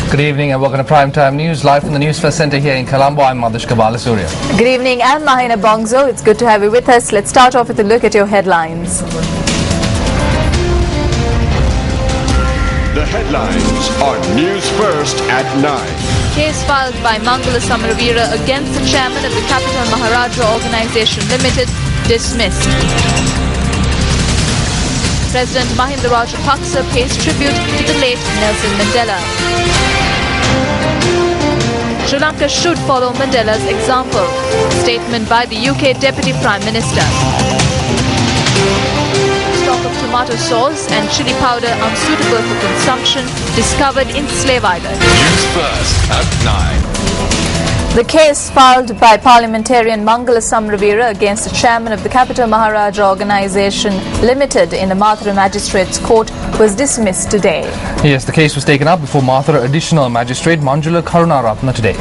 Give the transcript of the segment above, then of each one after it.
Good evening and welcome to Primetime News, live from the Newsfirst Centre here in Colombo. I'm Madhushka Balasuriya. Good evening, I'm Mahina Bongzo. It's good to have you with us. Let's start off with a look at your headlines. The headlines on Newsfirst at 9. Case filed by Mangala Samaraveera against the chairman of the Capital Maharaja Organisation Limited dismissed. President Mahinda Rajapaksa pays tribute to the late Nelson Mandela. Sri Lanka should follow Mandela's example. Statement by the UK Deputy Prime Minister. Stock of tomato sauce and chili powder unsuitable for consumption discovered in Slave Island. Newsfirst at 9. The case filed by parliamentarian Mangala Samaraveera against the chairman of the Capital Maharaja Organisation Limited in the Mathura Magistrates Court was dismissed today. Yes, the case was taken up before Mathura Additional Magistrate Manjula Karunaratna today.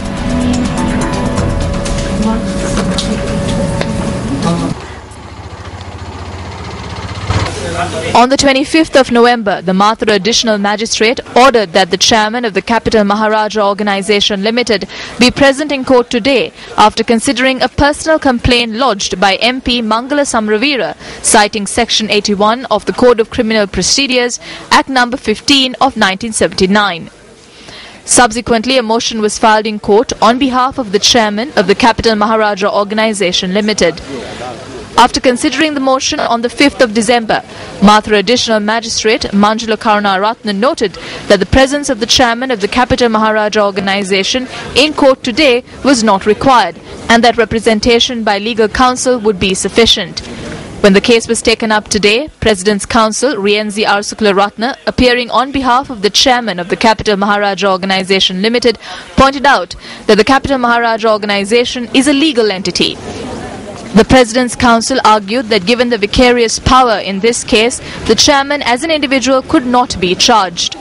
On the 25th of November, the Mathura Additional Magistrate ordered that the chairman of the Capital Maharaja Organisation Limited be present in court today after considering a personal complaint lodged by MP Mangala Samaraveera citing Section 81 of the Code of Criminal Procedures, Act No. 15 of 1979. Subsequently, a motion was filed in court on behalf of the chairman of the Capital Maharaja Organisation Limited. After considering the motion on the 5th of December, Mathura Additional Magistrate Manjula Karunaratna noted that the presence of the chairman of the Capital Maharaja Organisation in court today was not required and that representation by legal counsel would be sufficient. When the case was taken up today, President's Counsel Rienzi Arsukularatna, appearing on behalf of the chairman of the Capital Maharaja Organisation Limited, pointed out that the Capital Maharaja Organisation is a legal entity. The President's Counsel argued that given the vicarious power in this case, the chairman as an individual could not be charged.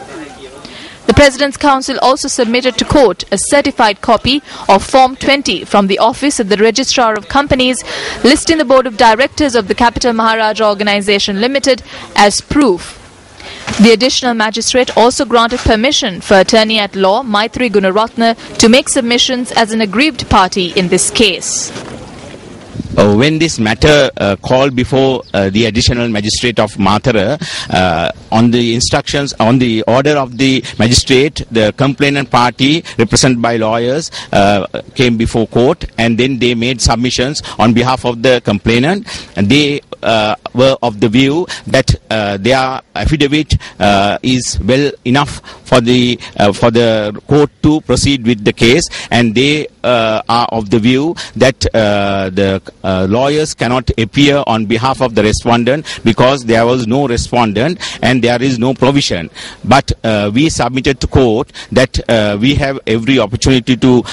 The President's Counsel also submitted to court a certified copy of Form 20 from the Office of the Registrar of Companies listing the Board of Directors of the Capital Maharaja Organisation Limited as proof. The additional magistrate also granted permission for Attorney at Law Maithri Gunaratna to make submissions as an aggrieved party in this case. When this matter called before the additional magistrate of Mathura, on the instructions, on the order of the magistrate, the complainant party represented by lawyers came before court, and then they made submissions on behalf of the complainant, and they were of the view that their affidavit is well enough for the court to proceed with the case, and they are of the view that the lawyers cannot appear on behalf of the respondent because there was no respondent and there is no provision. But we submitted to court that we have every opportunity to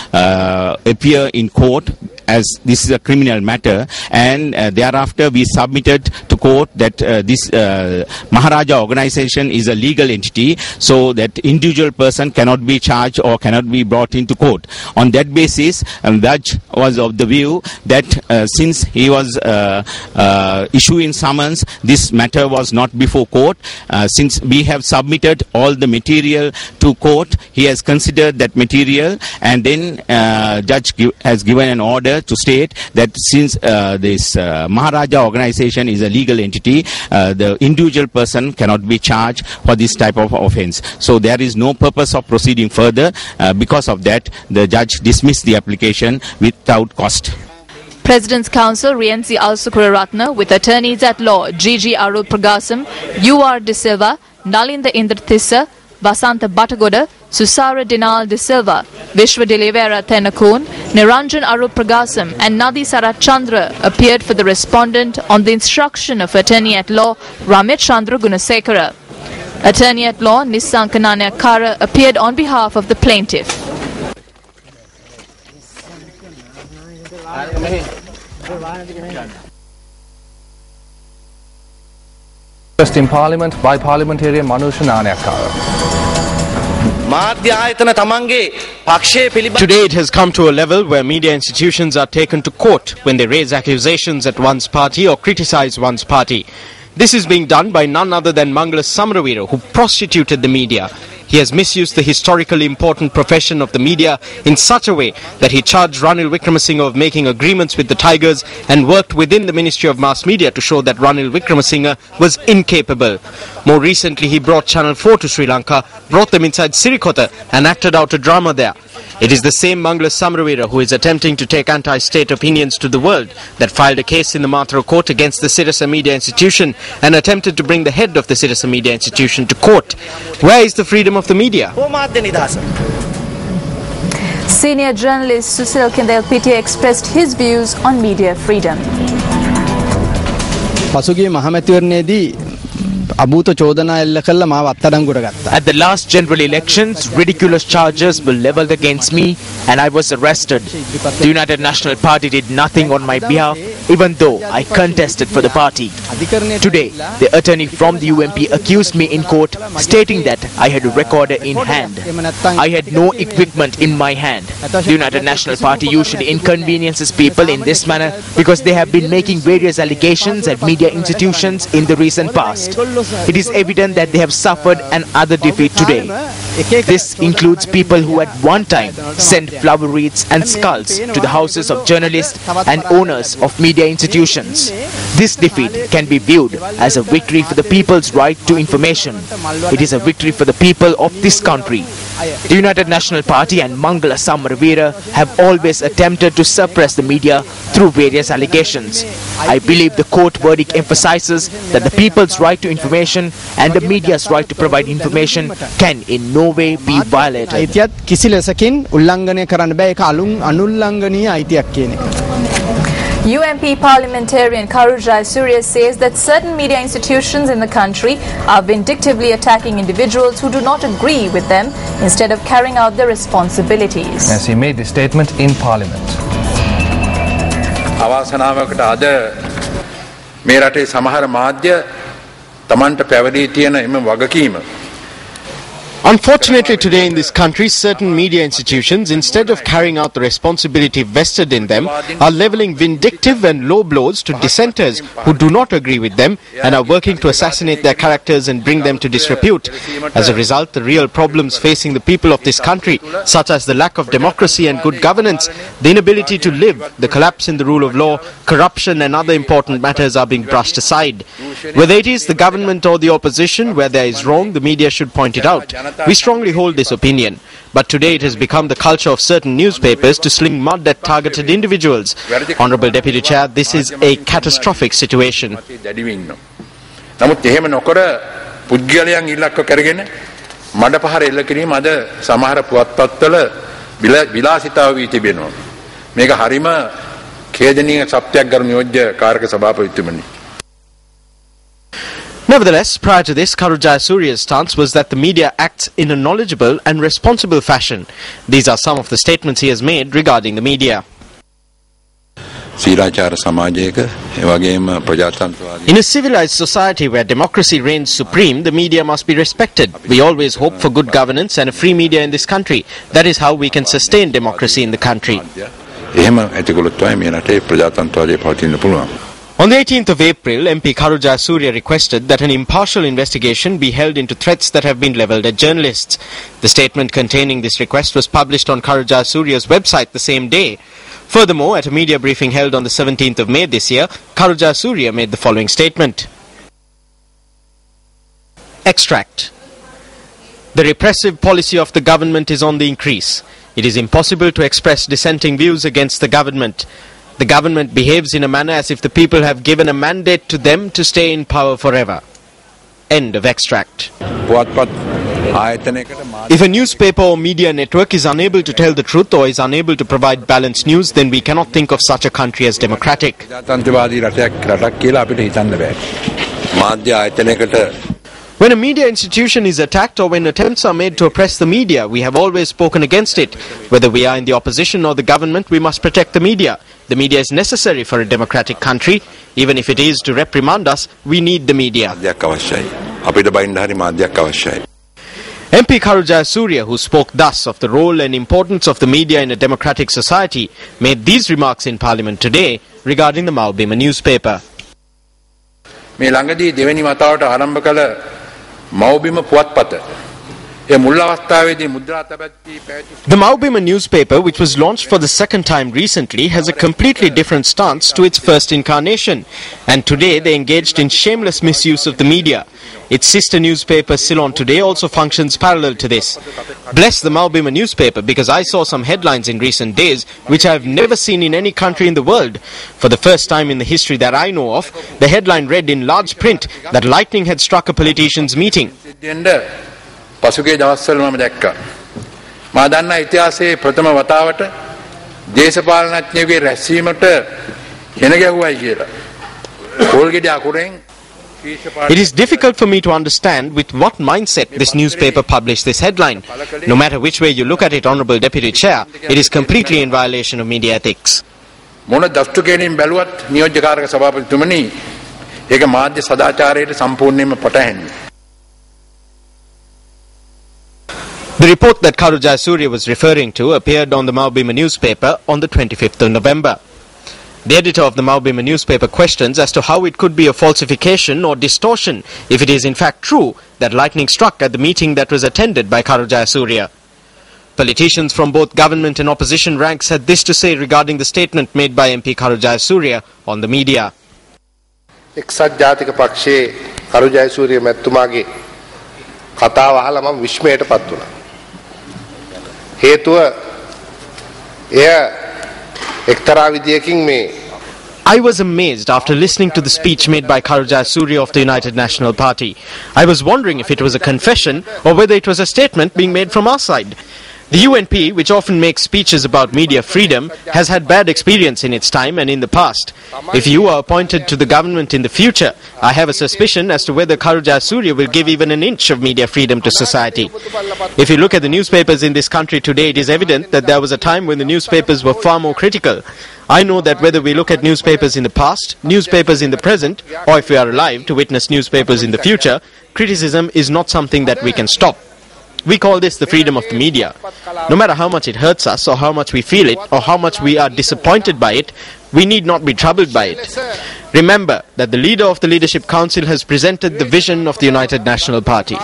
appear in court as this is a criminal matter, and thereafter we submitted to court that this Maharaja Organisation is a legal entity, so that individual person cannot be charged or cannot be brought into court. On that basis, Judge was of the view that since he was issuing summons, this matter was not before court. Since we have submitted all the material to court, he has considered that material, and then Judge has given an order to state that since this Maharaja Organisation is a legal entity, the individual person cannot be charged for this type of offence. So there is no purpose of proceeding further. Because of that, the judge dismissed the application without cost. President's Counsel Rienzi Arsukularatna with attorneys at law G.G. Arul Pragasam, U.R. De Silva, Nalinda Indrathissa, Basanta Batagoda, Susara Dinal De Silva, Vishwa Delivera Tenakun, Niranjan Arul Pragasam and Nadi Sarat Chandra appeared for the respondent on the instruction of Attorney at Law Ramit Chandra Gunasekara. Attorney at Law Nisankananya Kara appeared on behalf of the plaintiff. Just in Parliament by parliamentarian Manusha Nanyakara. Today it has come to a level where media institutions are taken to court when they raise accusations at one's party or criticize one's party. This is being done by none other than Mangala Samaraveera, who prostituted the media. he has misused the historically important profession of the media in such a way that he charged Ranil Wickremesinghe of making agreements with the Tigers and worked within the Ministry of Mass Media to show that Ranil Wickremesinghe was incapable. More recently, he brought Channel 4 to Sri Lanka, brought them inside Sirikota and acted out a drama there. It is the same Mangala Samravira who is attempting to take anti-state opinions to the world that filed a case in the Mathura court against the Sirasa Media Institution and attempted to bring the head of the Sirasa Media Institution to court. Where is the freedom of the media? Senior journalist Susil Kindel PTA expressed his views on media freedom. At the last general elections, ridiculous charges were leveled against me and I was arrested. The United National Party did nothing on my behalf, even though I contested for the party. Today, the attorney from the UMP accused me in court, stating that I had a recorder in hand. I had no equipment in my hand. The United National Party usually inconveniences people in this manner because they have been making various allegations at media institutions in the recent past. It is evident that they have suffered another defeat today. This includes people who at one time sent flower wreaths and skulls to the houses of journalists and owners of media institutions. This defeat can be viewed as a victory for the people's right to information. It is a victory for the people of this country. The United National Party and Mangala Samravira have always attempted to suppress the media through various allegations. I believe the court verdict emphasizes that the people's right to information and the media's right to provide information can in no way be violated. UMP parliamentarian Karujai Surya says that certain media institutions in the country are vindictively attacking individuals who do not agree with them instead of carrying out their responsibilities. As he made this statement in Parliament. Unfortunately, today in this country, certain media institutions, instead of carrying out the responsibility vested in them, are levelling vindictive and low blows to dissenters who do not agree with them and are working to assassinate their characters and bring them to disrepute. As a result, the real problems facing the people of this country, such as the lack of democracy and good governance, the inability to live, the collapse in the rule of law, corruption and other important matters are being brushed aside. Whether it is the government or the opposition, where there is wrong, the media should point it out. We strongly hold this opinion, but today it has become the culture of certain newspapers to sling mud at targeted individuals. Honourable Deputy Chair, this is a catastrophic situation. Nevertheless, prior to this, Karujai Surya's stance was that the media acts in a knowledgeable and responsible fashion. These are some of the statements he has made regarding the media. In a civilized society where democracy reigns supreme, the media must be respected. We always hope for good governance and a free media in this country. That is how we can sustain democracy in the country. On the 18th of April, MP Karujai Surya requested that an impartial investigation be held into threats that have been levelled at journalists. The statement containing this request was published on Karujai Surya's website the same day. Furthermore, at a media briefing held on the 17th of May this year, Karujai Surya made the following statement. Extract. The repressive policy of the government is on the increase. It is impossible to express dissenting views against the government. The government behaves in a manner as if the people have given a mandate to them to stay in power forever. End of extract. If a newspaper or media network is unable to tell the truth or is unable to provide balanced news, then we cannot think of such a country as democratic. When a media institution is attacked or when attempts are made to oppress the media, we have always spoken against it. Whether we are in the opposition or the government, we must protect the media. The media is necessary for a democratic country. Even if it is to reprimand us, we need the media. MP Karujai Surya, who spoke thus of the role and importance of the media in a democratic society, made these remarks in Parliament today regarding the Maubima newspaper. මේ ළඟදී දෙවෙනි වතාවට ආරම්භ කළ මව්බිම පුවත්පත The Maubima newspaper, which was launched for the second time recently, has a completely different stance to its first incarnation. And today they engaged in shameless misuse of the media. Its sister newspaper, Ceylon Today, also functions parallel to this. Bless the Maubima newspaper, because I saw some headlines in recent days which I have never seen in any country in the world. For the first time in the history that I know of, the headline read in large print that lightning had struck a politician's meeting. පසුගිය දවස්වල මම දැක්කා. මා දන්නා ඉතිහාසයේ ප්‍රථම වතාවට දේශපාලනඥයෙකුගේ රැස්වීමට එන ගැහුවයි කියලා. පොල්ගෙඩි අකුරෙන් It is difficult for me to understand with what mindset this newspaper published this headline. No matter which way you look at it, Honourable Deputy Chair, it is completely in violation of media ethics. මොන දස්තුකේනින් බැලුවත් නියෝජ්‍යකාරක සභාපතිතුමනි ඒක මාධ්‍ය සදාචාරයට සම්පූර්ණයෙන්ම පටහැන්නේ. The report that Karu Jayasuriya was referring to appeared on the Maubima newspaper on the 25th of November. The editor of the Maubima newspaper questions as to how it could be a falsification or distortion if it is in fact true that lightning struck at the meeting that was attended by Karu Jayasuriya. Politicians from both government and opposition ranks had this to say regarding the statement made by MP Karu Jayasuriya on the media. එක්සත් ජාතික පක්ෂයේ කරු ජයසූරිය මැතිතුමාගේ කතාව අහලා මම විශ්මයටපත් වුණා. හේතුව එය එක්තරා විදියකින් මේ I was amazed after listening to the speech made by Karu Jayasuriya of the United National Party. I was wondering if it was a confession or whether it was a statement being made from our side. The UNP, which often makes speeches about media freedom, has had bad experience in its time and in the past. If you are appointed to the government in the future, I have a suspicion as to whether Karu Jayasuriya will give even an inch of media freedom to society. If you look at the newspapers in this country today, it is evident that there was a time when the newspapers were far more critical. I know that whether we look at newspapers in the past, newspapers in the present, or if we are alive to witness newspapers in the future, criticism is not something that we can stop. We call this the freedom of the media. No matter how much it hurts us, or how much we feel it, or how much we are disappointed by it, we need not be troubled by it. Remember that the leader of the Leadership Council has presented the vision of the United National Party.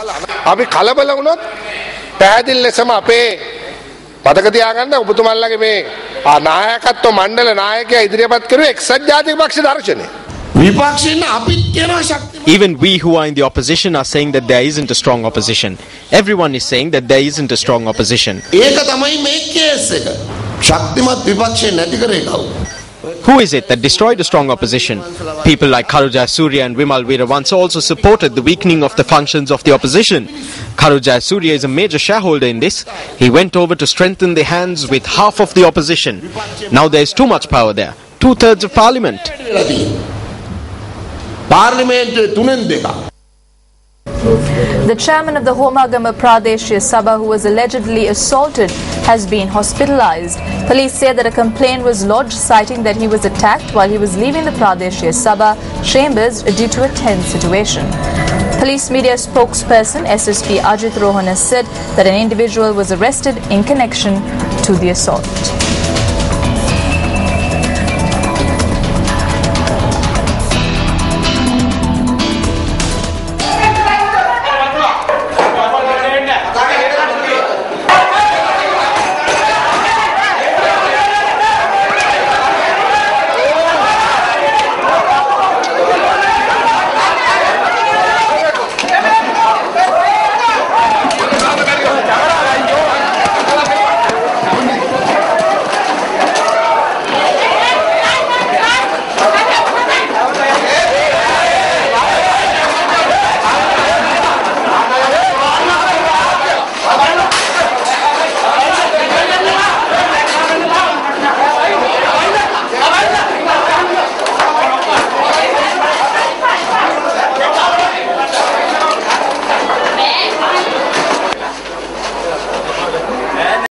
අපි කලබල වුණොත් පැහැදිලි ලෙසම අපේ මතක තියාගන්න ඔබතුමන්ලගේ මේ නායකත්ව මණ්ඩල නායකයා ඉදිරිපත් කරුවේ එක්සත් ජාතික පක්ෂ දර්ශනය. Even we who are in the opposition are saying that there isn't a strong opposition. Everyone is saying that there isn't a strong opposition. Who is it that destroyed a strong opposition? People like Karu Jayasuriya and Vimal Veeravansa also supported the weakening of the functions of the opposition. Karu Jayasuriya is a major shareholder in this. He went over to strengthen the hands with half of the opposition. Now there is too much power there. 2/3 of parliament. The chairman of the Homagama Pradeshya Sabha, who was allegedly assaulted, has been hospitalized. Police say that a complaint was lodged citing that he was attacked while he was leaving the Pradeshya Sabha chambers due to a tense situation. Police media spokesperson SSP Ajit Rohan has said that an individual was arrested in connection to the assault.